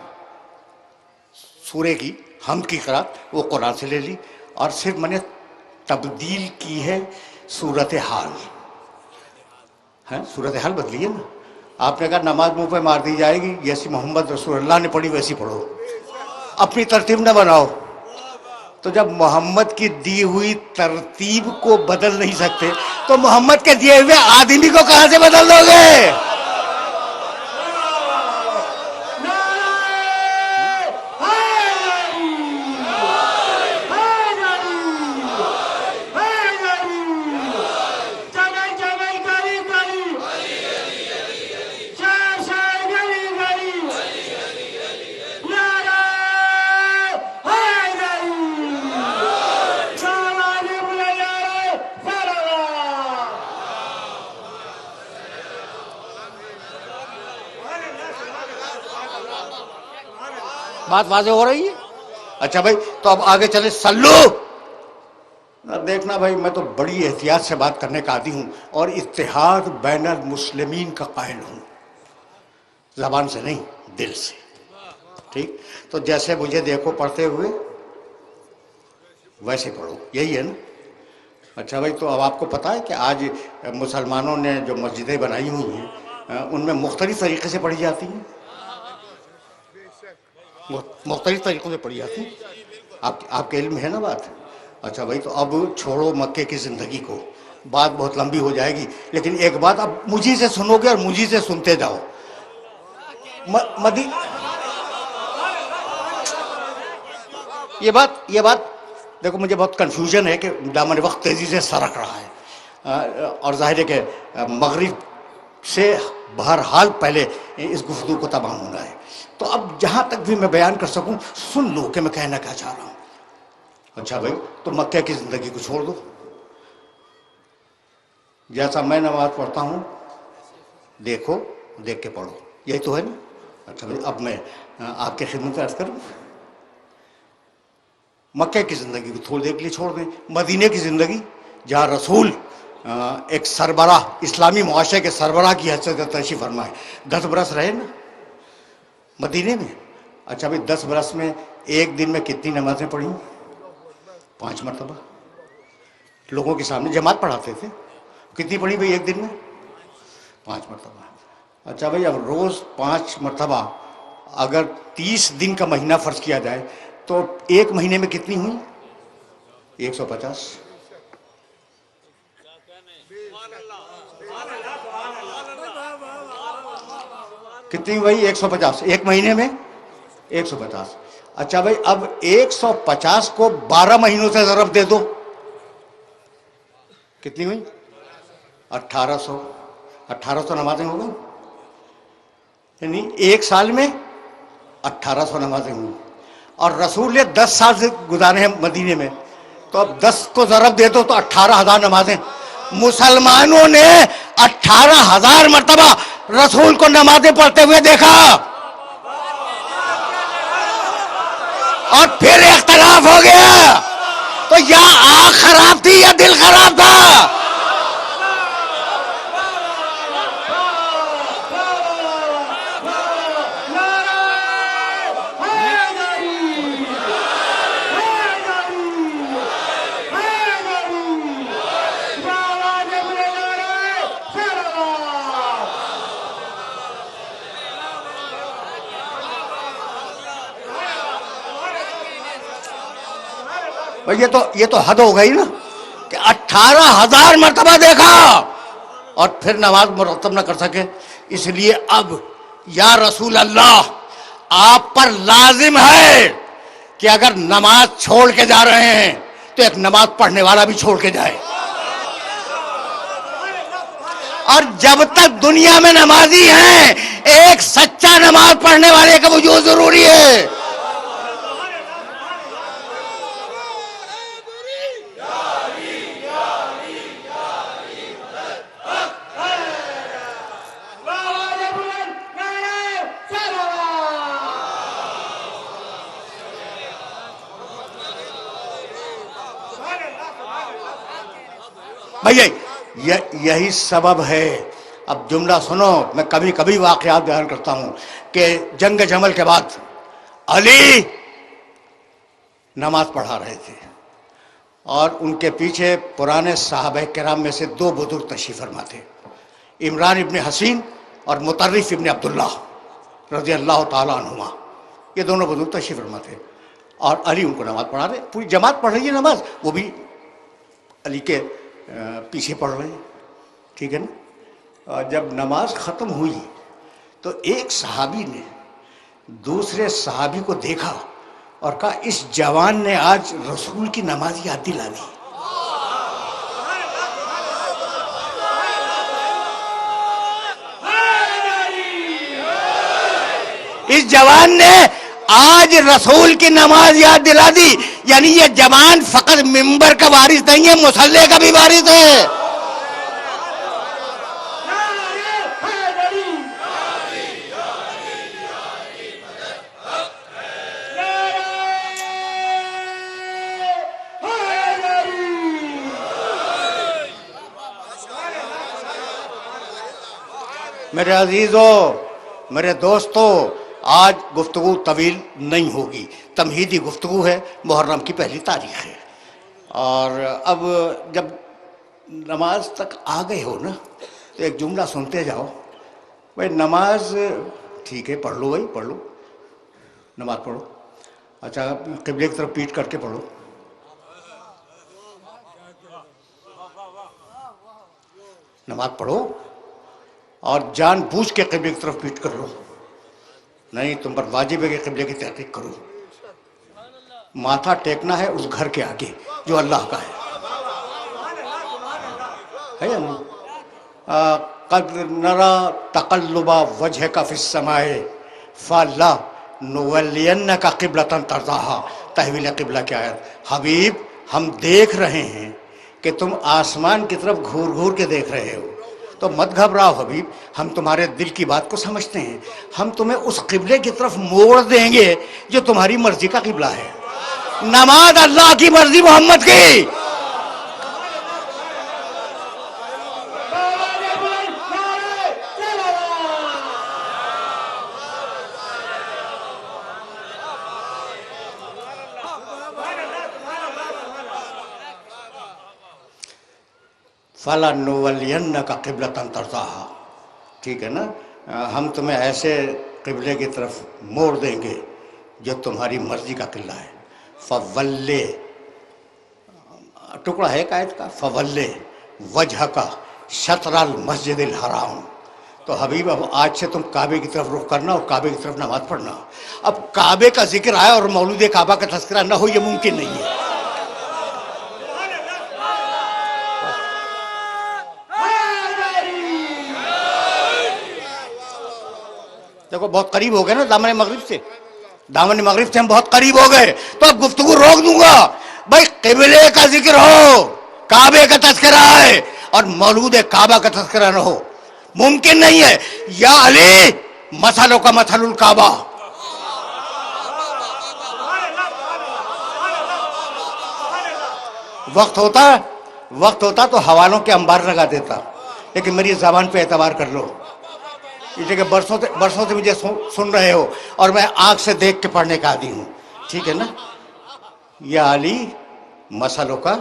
Speaker 2: سورے کی حمد کی قرات وہ قرآن سے لے لی، اور صرف میں نے تبدیل کی ہے صورتحال. صورتحال بدلی ہے نا. آپ نے کہا نماز منہ پہ مار دی جائے گی، جیسی محمد رسول اللہ نے پڑھی ویسی پڑھو، اپنی ترتیب نہ بناؤ. تو جب محمد کی دی ہوئی ترتیب کو بدل نہیں سکتے تو محمد کے دیے ہوئے آدمی کو کہاں سے بدل دو گے؟ بات واضح ہو رہی ہے؟ اچھا بھائی، تو اب آگے چلے. سلو دیکھنا بھائی، میں تو بڑی احتیاط سے بات کرنے کا عادی ہوں اور اتحاد بین المسلمین کا قائل ہوں، زبان سے نہیں دل سے. ٹھیک؟ تو جیسے مجھے دیکھو پڑھتے ہوئے ویسے پڑھو، یہی ہے نا؟ اچھا بھائی، تو اب آپ کو پتا ہے کہ آج مسلمانوں نے جو مسجدیں بنائی ہوئی ہیں ان میں مختلف طریقے سے پڑھی جاتی ہیں، مختلف طریقوں سے پڑھی جاتی ہیں. آپ کے علم ہے نا بات؟ اچھا بھائی، تو اب چھوڑو مکے کی زندگی کو، بات بہت لمبی ہو جائے گی، لیکن ایک بات اب مجھے سے سنو گے اور مجھے سے سنتے جاؤ. یہ بات دیکھو، مجھے بہت کنفیوژن ہے کہ دامن وقت تیزی سے سرک رہا ہے اور ظاہر ہے کہ مغرب سے بہرحال پہلے اس گفتگو کو تمام ہونا ہے. تو اب جہاں تک بھی میں بیان کر سکوں سن لو کہ میں کہنا کیا چاہ رہا ہوں. اچھا بھائی، تو مکہ کی زندگی کو چھوڑ دو، جیسا میں نماز پڑھتا ہوں دیکھو، دیکھ کے پڑھو، یہی تو ہے نا؟ اچھا بھائی، اب میں آپ کے خدمت عرض کروں. مکہ کی زندگی کو تھوڑی دیر کے لیے چھوڑ دیں. مدینے کی زندگی، جہاں رسول ایک سربراہ، اسلامی معاشرے کے سربراہ کی حیثیت سے تشریف فرما ہے. 10 برس رہے نا مدینے میں. اچھا بھائی، 10 برس میں ایک دن میں کتنی نمازیں پڑھی؟ 5 مرتبہ. لوگوں کے سامنے جماعت پڑھاتے تھے. کتنی پڑھی بھائی ایک دن میں؟ 5 مرتبہ. اچھا بھائی، اب روز 5 مرتبہ اگر 30 دن کا مہینہ فرض کیا جائے تو ایک مہینے میں کتنی ہوئی؟ 150. کتنی ہوئی؟ 150 ایک مہینے میں 150. اچھا بھائی، اب 150 کو 12 مہینوں سے ضرب دے دو، کتنی ہوئی؟ 1800. 1800 نمازیں ہو گئی، یعنی ایک سال میں 1800 نمازیں ہوئی. اور رسول نے 10 سال سے گزارے ہیں مدینے میں، تو اب 10 کو ضرب دے دو تو 18,000 نمازیں. مسلمانوں نے 18,000 مرتبہ رسول کو نمازیں پڑھتے ہوئے دیکھا، اور پھر اختلاف ہو گیا. تو یا آنکھ خراب تھی یا دل خراب تھا؟ یہ تو حد ہو گئی نا کہ 18,000 مرتبہ دیکھا اور پھر نماز مرتب نہ کر سکے. اس لیے اب یا رسول اللہ، آپ پر لازم ہے کہ اگر نماز چھوڑ کے جا رہے ہیں تو ایک نماز پڑھنے والا بھی چھوڑ کے جائے. اور جب تک دنیا میں نمازی ہیں ایک سچا نماز پڑھنے والے کا وجود ضروری ہے. بھائی یہی سبب ہے. اب جملہ سنو، میں کبھی کبھی واقعات بیان کرتا ہوں کہ جنگ جمل کے بعد علی نماز پڑھا رہے تھے اور ان کے پیچھے پرانے صحابہ کرام میں سے 2 بزرگ تشریف فرما تھے، عمران ابن حسین اور مطرف ابن عبداللہ رضی اللہ تعالیٰ عنہما. یہ دونوں بزرگ تشریف فرما تھے. اور علی ان کو نماز پڑھا رہے. پوری جماعت پڑھ رہی ہے نماز, وہ بھی علی کے پیچھے پڑھ رہے ہیں. ٹھیک ہے نا. اور جب نماز ختم ہوئی تو ایک صحابی نے دوسرے صحابی کو دیکھا اور کہا اس جوان نے آج رسول کی نماز یاد دلا دی. اس جوان نے آج رسول کی نماز یاد دلا دی. یعنی یہ جوان فقط منبر کا وارث نہیں ہے, مصلی کا بھی وارث ہے. میرے عزیزو, میرے دوستو, آج گفتگو طویل نہیں ہوگی, تمہیدی گفتگو ہے, محرم کی پہلی تاریخ ہے. اور اب جب نماز تک آ گئے ہو نا تو ایک جملہ سنتے جاؤ. بھائی نماز ٹھیک ہے, پڑھ لو بھائی, پڑھ لو, نماز پڑھو. اچھا قبلے کی طرف پیٹ کر کے پڑھو. نماز پڑھو اور جان بوجھ کے قبلے کی طرف پیٹ کر لو. نہیں, تم پر واجب ہے کہ قبلے کی تحقیق کرو. ماتھا ٹیکنا ہے اس گھر کے آگے جو اللہ کا ہے. قد نرا تقلب وجهك في السماء فلا نولینک قبلۃ ترضاها. تحویل قبلہ کی آیت. حبیب ہم دیکھ رہے ہیں کہ تم آسمان کی طرف گھور گھور کے دیکھ رہے ہو, تو مت گھبراؤ حبیب, ہم تمہارے دل کی بات کو سمجھتے ہیں. ہم تمہیں اس قبلے کی طرف موڑ دیں گے جو تمہاری مرضی کا قبلہ ہے. نماز اللہ کی مرضی, محمد کی. فَلَنُوَلِّيَنَّكَ قِبْلَةً تَرْضَاهَا. ٹھیک ہے نا, ہم تمہیں ایسے قبلے کی طرف موڑ دیں گے جو تمہاری مرضی کا قبلہ ہے. فَوَلِّ, ٹکڑا ہے آیت کا, فَوَلِّ وَجْهَكَ شَطْرَ الْمَسْجِدِ الْحَرَامِ. تو حبیب اب آج سے تم کعبے کی طرف رخ کرنا اور کعبے کی طرف نماز پڑھنا. اب کعبے کا ذکر آیا اور مولود کعبہ کا تذکرہ نہ ہو, یہ ممکن نہیں ہے. دیکھو بہت قریب ہو گئے نا دامن مغرب سے, دامن مغرب سے ہم بہت قریب ہو گئے, تو اب گفتگو روک دوں گا. بھائی قبلے کا ذکر ہو, کعبے کا تذکرہ ہے, اور مولود کعبہ کا تذکرہ نہ ہو, ممکن نہیں ہے. یا علی مثلوں کا مثل الکعبہ. وقت ہوتا تو حوالوں کے انبار لگا دیتا, لیکن میری زبان پہ اعتبار کر لو. اس لیے برسوں سے مجھے سن رہے ہو اور میں آنکھ سے دیکھ کے پڑھنے کا عادی ہوں. ٹھیک ہے نا. یا علی مثلوں کا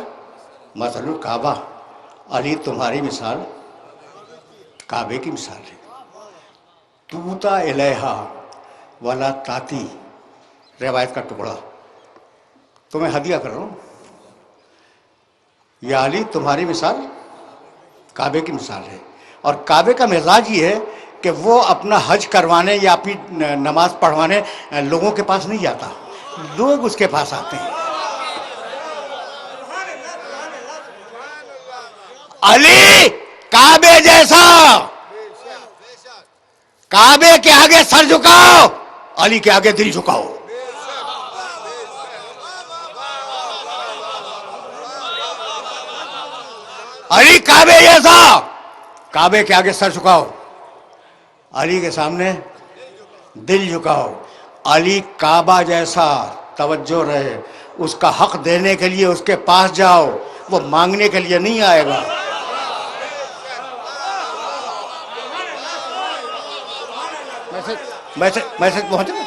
Speaker 2: مثل الکعبہ. علی تمہاری مثال کعبے کی مثال ہے. توتا الیہا ولا تاتی, روایت کا ٹکڑا, تمہیں ہدیہ کر رہا ہوں. یا علی تمہاری مثال کعبے کی مثال ہے, اور کعبے کا مزاج یہ ہے کہ وہ اپنا حج کروانے یا اپنی نماز پڑھوانے لوگوں کے پاس نہیں جاتا, لوگ اس کے پاس آتے ہیں. علی کعبے جیسا, کعبے کے آگے سر جھکاؤ, علی کے آگے دل جھکاؤ. علی کعبے جیسا, کعبے کے آگے سر جھکاؤ, علی کے سامنے دل جھکاؤ. علی کعبہ جیسا, توجہ رہے, اس کا حق دینے کے لیے اس کے پاس جاؤ, وہ مانگنے کے لیے نہیں آئے گا. میسج پہنچے گا.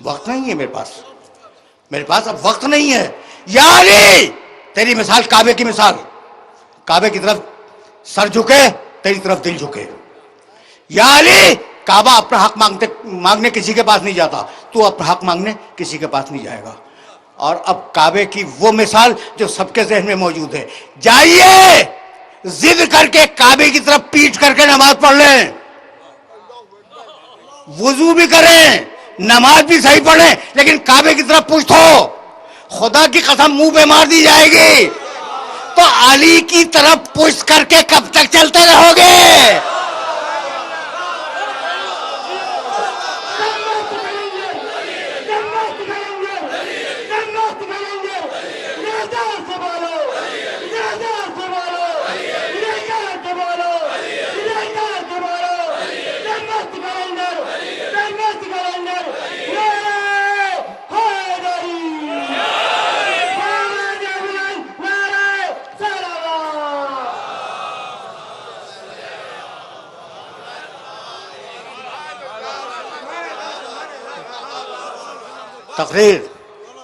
Speaker 2: وقت نہیں ہے میرے پاس اب وقت نہیں ہے. یا علی تیری مثال کعبے کی مثال, کعبے کی طرف سر جھکے, تیری طرف دل جھکے. یا علی کعبہ اپنا حق مانگنے کسی کے پاس نہیں جاتا، تو اپنا حق مانگنے کسی کے پاس نہیں جائے گا۔ اور اب کعبے کی وہ مثال جو سب کے ذہن میں موجود ہے، جائیے ضد کر کے کعبے کی طرف پیٹ کر کے نماز پڑھ لیں، وضو بھی کریں، نماز بھی صحیح پڑھیں، لیکن کعبے کی طرف پوچھو، خدا کی قسم منہ پہ مار دی جائے گی۔ تو علی کی طرف پوچھ کر کے کب تک چلتے رہو گے؟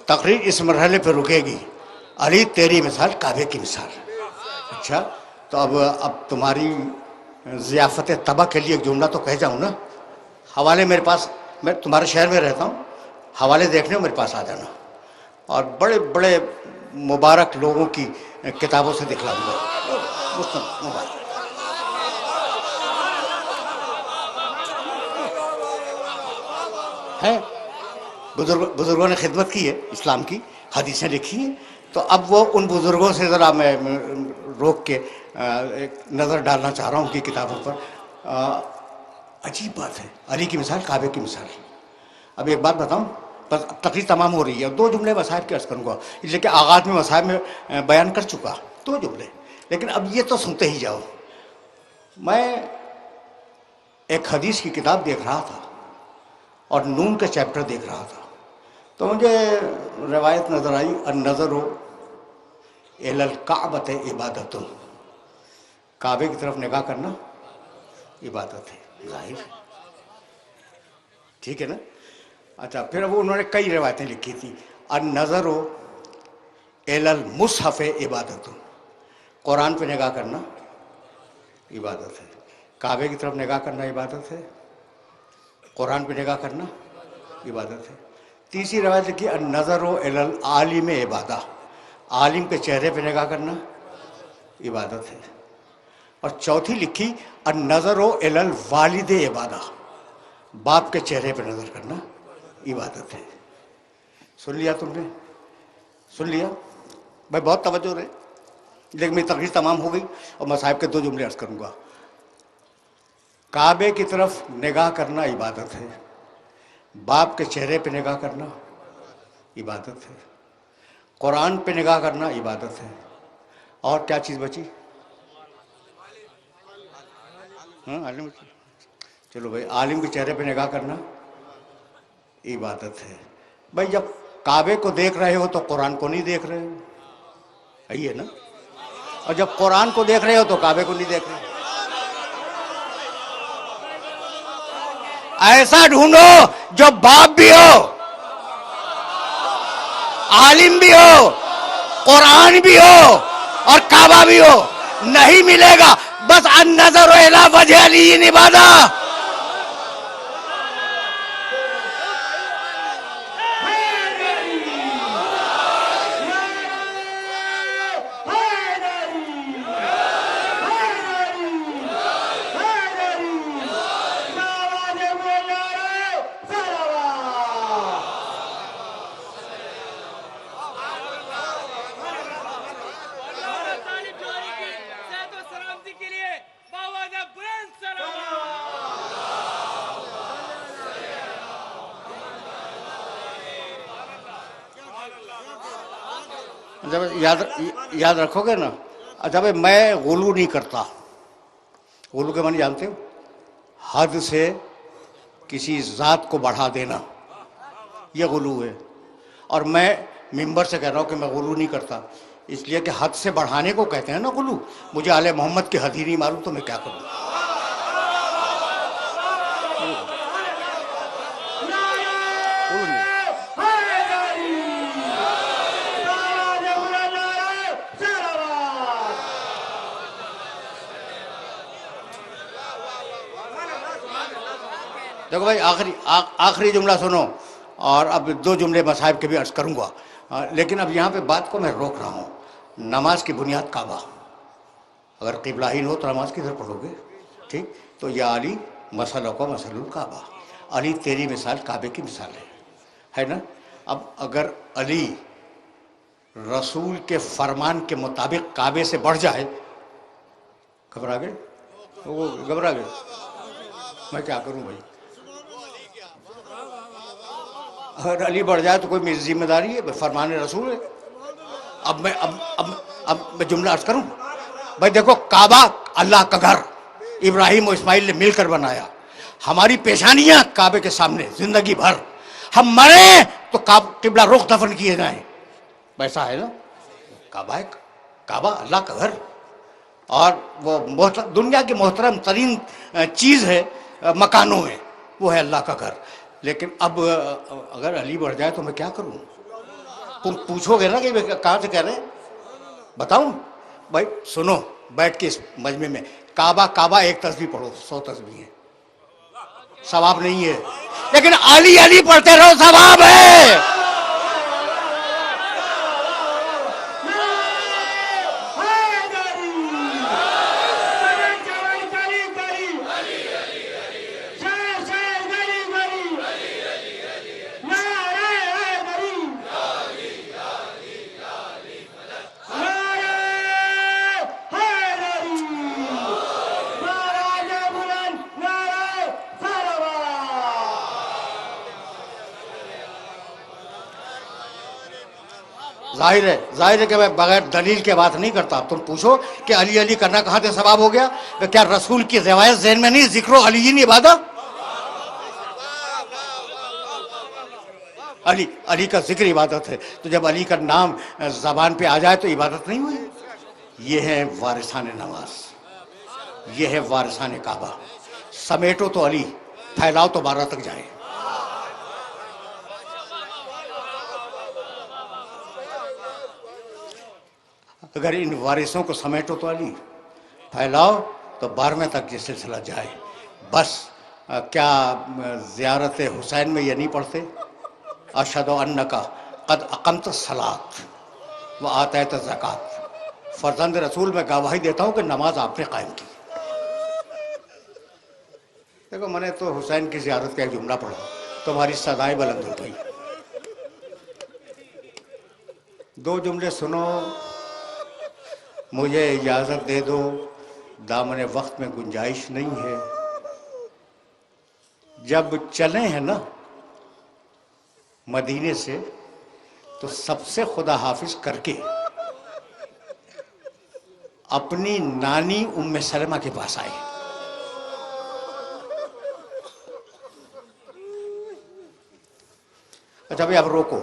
Speaker 2: تقریر اس مرحلے پہ رکے گی، علی تیری مثال کعبے کی مثال۔ اچھا تو اب تمہاری ضیافت طبع کے لیے ایک جملہ تو کہہ جاؤں نا۔ حوالے میرے پاس، میں تمہارے شہر میں رہتا ہوں، حوالے دیکھنے میرے پاس آ جانا، اور بڑے بڑے مبارک لوگوں کی کتابوں سے دکھلاؤں گا۔ مبارک ہے، بزرگوں نے خدمت کی ہے، اسلام کی حدیثیں لکھی ہیں، تو اب وہ ان بزرگوں سے ذرا میں روک کے ایک نظر ڈالنا چاہ رہا ہوں ان کی کتابوں پر۔ عجیب بات ہے، علی کی مثال کعبے کی مثال۔ اب ایک بات بتاؤں، بس تقریر تمام ہو رہی ہے، 2 جملے مصاحب کے عرض کروں گا، اس لیے کہ آغاز میں مصاحب میں بیان کر چکا 2 جملے، لیکن اب یہ تو سنتے ہی جاؤ۔ میں ایک حدیث کی کتاب دیکھ رہا تھا اور نون کے چیپٹر دیکھ رہا تھا، تو مجھے روایت نظر آئی، النظر الی الکعبۃ عبادۃ، کعبے کی طرف نگاہ کرنا عبادت ہے، ظاہر ہے، ٹھیک ہے نا؟ اچھا پھر وہ انہوں نے کئی روایتیں لکھی تھی، النظر الی المصحف عبادۃ، قرآن پہ نگاہ کرنا عبادت ہے، کعبے کی طرف نگاہ کرنا عبادت ہے، قرآن پہ نگاہ کرنا عبادت ہے۔ تیسری روایت لکھی النظر الی العالم عبادہ، عالم کے چہرے پہ نگاہ کرنا عبادت ہے، اور چوتھی لکھی النظر الی الوالد عبادہ، باپ کے چہرے پہ نظر کرنا عبادت ہے۔ سن لیا تم نے؟ سن لیا بھائی، بہت توجہ رہے، لیکن میری تقریر تمام ہو گئی اور میں صاحب کے 2 جملے عرض کروں گا۔ کعبے کی طرف نگاہ کرنا عبادت ہے، باپ کے چہرے پہ نگاہ کرنا عبادت ہے، قرآن پہ نگاہ کرنا عبادت ہے، اور کیا چیز بچی؟ عالم، چلو بھائی، عالم کے چہرے پہ نگاہ کرنا عبادت ہے۔ بھائی جب کعبے کو دیکھ رہے ہو تو قرآن کو نہیں دیکھ رہے ہو، یہی ہے نا؟ اور جب قرآن کو دیکھ رہے ہو تو کعبے کو نہیں دیکھ رہے ہو۔ ایسا ڈھونڈو جو باپ بھی ہو، عالم بھی ہو، قرآن بھی ہو، اور کعبہ بھی ہو، نہیں ملے گا، بس النظر الی وجہ علی عبادہ۔ جب یاد رکھو گے نا، اچھا بھائی میں غلو نہیں کرتا، غلو کے معنی جانتے ہو؟ حد سے کسی ذات کو بڑھا دینا، یہ غلو ہے، اور میں ممبر سے کہہ رہا ہوں کہ میں غلو نہیں کرتا، اس لیے کہ حد سے بڑھانے کو کہتے ہیں نا غلو۔ مجھے آل محمد کی حد ہی نہیں معلوم تو میں کیا کروں؟ دیکھو بھائی آخری جملہ سنو، اور اب 2 جملے مصاحب کے بھی عرض کروں گا، لیکن اب یہاں پہ بات کو میں روک رہا ہوں۔ نماز کی بنیاد کعبہ، اگر قبلہ ہی ہو تو نماز کدھر پڑھو گے؟ ٹھیک، تو یا علی مسئلہ کو مسئلہ الکعبہ، علی تیری مثال کعبے کی مثال ہے نا؟ اب اگر علی رسول کے فرمان کے مطابق کعبے سے بڑھ جائے، گھبرا گئے؟ وہ گھبرا گئے؟ میں کیا کروں بھائی؟ اگر علی بڑھ جائے تو کوئی میری ذمہ داری ہے؟ فرمان رسول ہے۔ اب میں جملہ عرض کروں بھائی، دیکھو کعبہ اللہ کا گھر ابراہیم و اسماعیل نے مل کر بنایا، ہماری پیشانیاں کعبے کے سامنے زندگی بھر، ہم مریں تو قبلہ رخ دفن کیے جائیں، ویسا ہے نا؟ کعبہ اللہ کا گھر، اور وہ دنیا کی محترم ترین چیز ہے مکانوں میں، وہ ہے اللہ کا گھر۔ لیکن اب اگر علی بڑھ جائے تو میں کیا کروں؟ تم پوچھو گے نا کہ کہاں سے کہہ رہے ہیں، بتاؤں؟ بھائی سنو، بیٹھ کے اس مجمع میں، کعبہ ایک تسبیح پڑھو، 100 تسبیح ہے، ثواب نہیں ہے، لیکن علی پڑھتے رہو، ثواب ہے۔ ظاہر ہے کہ میں بغیر دلیل کے بات نہیں کرتا۔ تم پوچھو کہ علی کرنا کہاں سے ثواب ہو گیا؟ کیا رسول کی روایت ذہن میں نہیں؟ ذکر و علی نہیں عبادت؟ علی کا ذکر عبادت ہے، تو جب علی کا نام زبان پہ آ جائے تو عبادت نہیں ہوئی؟ یہ ہے وارثان نماز، یہ ہے وارثان کعبہ۔ سمیٹو تو علی، پھیلاؤ تو 12 تک جائے۔ اگر ان وارثوں کو سمیٹو تو علی، پھیلاؤ تو 12ویں تک یہ سلسلہ جائے۔ بس کیا زیارت حسین میں یہ نہیں پڑھتے؟ اشہد انک قد اقمت الصلاۃ وآتیت الزکوٰۃ، فرزند رسول میں گواہی دیتا ہوں کہ نماز آپ نے قائم کی۔ دیکھو میں نے تو حسین کی زیارت کا ایک جملہ پڑھا، تمہاری صدائیں بلند ہو گئی۔ 2 جملے سنو، مجھے اجازت دے دو، دامن وقت میں گنجائش نہیں ہے۔ جب چلے ہیں نا مدینے سے تو سب سے خدا حافظ کر کے اپنی نانی ام سلمہ کے پاس آئے۔ اچھا بھئی اب روکو،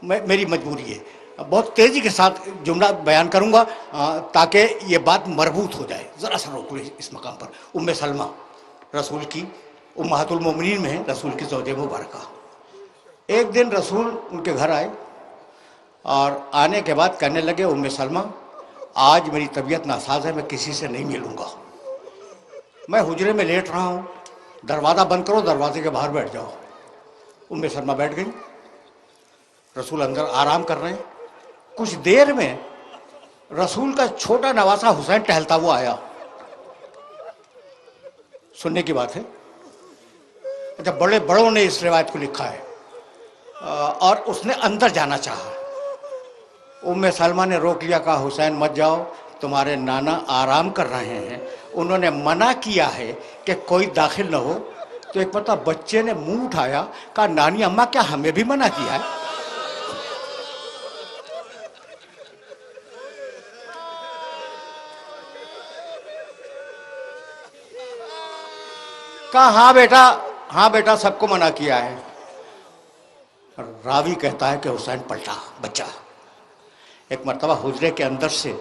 Speaker 2: میری مجبوری ہے، بہت تیزی کے ساتھ جملہ بیان کروں گا تاکہ یہ بات مربوط ہو جائے۔ ذرا سا روکو اس مقام پر۔ ام سلمہ رسول کی امہات المومنین میں ہیں، رسول کی زوجہ مبارکہ۔ ایک دن رسول ان کے گھر آئے اور آنے کے بعد کہنے لگے، ام سلمہ آج میری طبیعت ناساز ہے، میں کسی سے نہیں ملوں گا، میں حجرے میں لیٹ رہا ہوں، دروازہ بند کرو، دروازے کے باہر بیٹھ جاؤ۔ ام سلمہ بیٹھ گئی، رسول اندر آرام کر رہے ہیں۔ کچھ دیر میں رسول کا چھوٹا نواسا حسین ٹہلتا ہوا آیا، سننے کی بات ہے۔ اچھا بڑے بڑوں نے اس روایت کو لکھا ہے، اور اس نے اندر جانا چاہا، ام سلمہ نے روک لیا، کہا حسین مت جاؤ، تمہارے نانا آرام کر رہے ہیں، انہوں نے منع کیا ہے کہ کوئی داخل نہ ہو۔ تو ایک مرتبہ بچے نے منہ اٹھایا، کہا نانی اماں کیا ہمیں بھی منع کیا ہے؟ کہا ہاں بیٹا سب کو منع کیا ہے۔ راوی کہتا ہے کہ حسین پلٹا بچہ۔ ایک مرتبہ حجرے کے اندر سے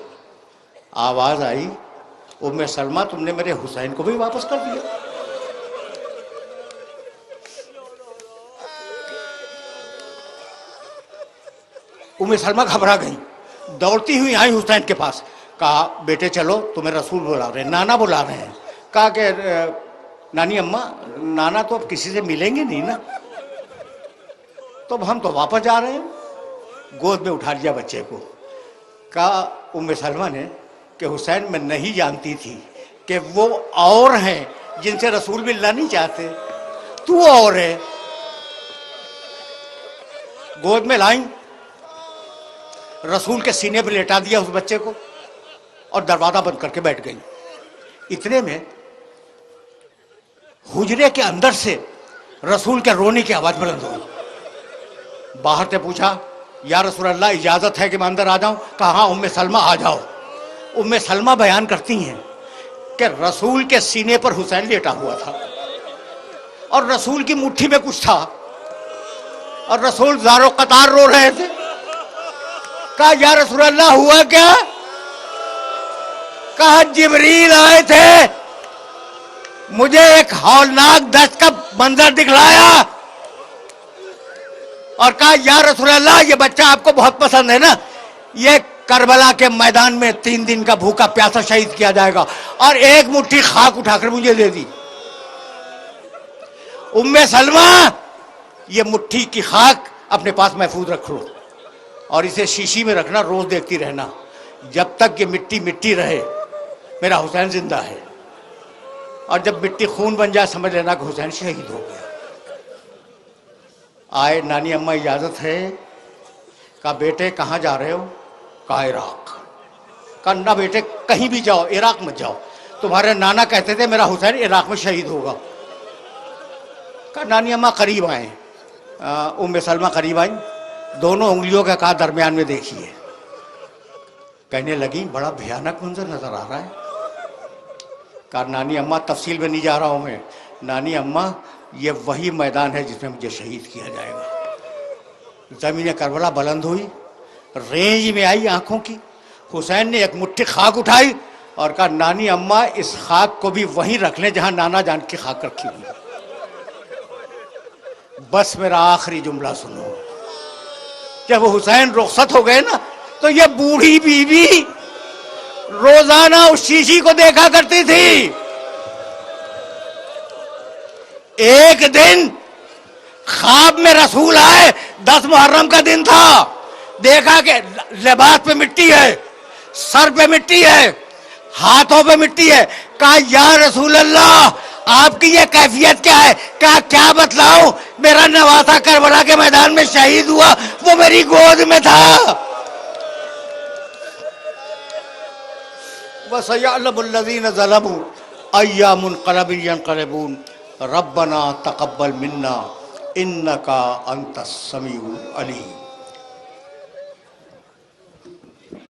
Speaker 2: آواز آئی، ام سلمہ تم نے میرے حسین کو بھی واپس کر دیا۔ ام سلمہ گھبرا گئی، دوڑتی ہوئی آئی حسین کے پاس، کہا بیٹے چلو تمہیں رسول بلا رہے ہیں، نانا بلا رہے ہیں۔ کہا کہ نانی اماں نانا تو اب کسی سے ملیں گے نہیں نا، تو اب ہم تو واپس جا رہے ہیں۔ گود میں اٹھا لیا بچے کو، کہا ام سلمہ نے کہ حسین میں نہیں جانتی تھی کہ وہ اور ہیں جن سے رسول بھی اللہ نہیں چاہتے، تو اور ہے۔ گود میں لائیں، رسول کے سینے پہ لیٹا دیا اس بچے کو اور دروازہ بند کر کے بیٹھ گئی۔ اتنے میں حجرے کے اندر سے رسول کے رونے کی آواز بلند ہوئی۔ باہر سے پوچھا یا رسول اللہ اجازت ہے کہ میں اندر آ جاؤں؟ کہا ہاں ام سلمہ آ جاؤ۔ ام سلمہ بیان کرتی ہیں کہ رسول کے سینے پر حسین لیٹا ہوا تھا اور رسول کی مٹھی میں کچھ تھا اور رسول زار و قطار رو رہے تھے۔ کہا یا رسول اللہ ہوا کیا؟ کہا جبریل آئے تھے، مجھے ایک ہولناک دشت کا منظر دکھلایا اور کہا یا رسول اللہ یہ بچہ آپ کو بہت پسند ہے نا، یہ کربلا کے میدان میں 3 دن کا بھوکا پیاسا شہید کیا جائے گا، اور ایک مٹھی خاک اٹھا کر مجھے دے دی۔ ام سلمہ یہ مٹھی کی خاک اپنے پاس محفوظ رکھ لو اور اسے شیشی میں رکھنا، روز دیکھتی رہنا، جب تک یہ مٹی مٹی رہے میرا حسین زندہ ہے، اور جب مٹی خون بن جائے سمجھ لینا کہ حسین شہید ہو گیا۔ آئے نانی اماں اجازت ہے؟ کہا بیٹے کہاں جا رہے ہو؟ کہا عراق۔ کہا نہ بیٹے کہیں بھی جاؤ، عراق مت جاؤ، تمہارے نانا کہتے تھے میرا حسین عراق میں شہید ہوگا۔ کہا نانی اماں قریب آئیں، ام سلمہ قریب آئیں، دونوں انگلیوں کا کہا درمیان میں دیکھیے۔ کہنے لگی بڑا بھیانک منظر نظر آ رہا ہے۔ کہا نانی اماں تفصیل میں نہیں جا رہا ہوں میں، نانی اماں یہ وہی میدان ہے جس میں مجھے شہید کیا جائے گا۔ زمین کربلا بلند ہوئی، رینج میں آئی آنکھوں کی، حسین نے ایک مٹھی خاک اٹھائی اور کہا نانی اماں اس خاک کو بھی وہیں رکھ لیں جہاں نانا جان کی خاک رکھی ہوئی۔ بس میرا آخری جملہ سنو، جب حسین رخصت ہو گئے نا تو یہ بوڑھی بیوی روزانہ اس شیشی کو دیکھا کرتی تھی۔ ایک دن خواب میں رسول آئے، 10 محرم کا دن تھا، دیکھا کہ لباس پہ مٹی ہے، سر پہ مٹی ہے، ہاتھوں پہ مٹی ہے۔ کہا یا رسول اللہ آپ کی یہ کیفیت کیا ہے؟ کہا کیا بتلاؤں، میرا نواسا کربلا کے میدان میں شہید ہوا، وہ میری گود میں تھا۔ وَسَيَعْلَمُ الَّذِينَ ظَلَمُوا أَيَّ مُنْقَلَبٍ يَنْقَلِبُونَ رَبَّنَا تَقَبَّلْ مِنَّا إِنَّكَ أَنْتَ السَّمِيعُ الْعَلِيمُ۔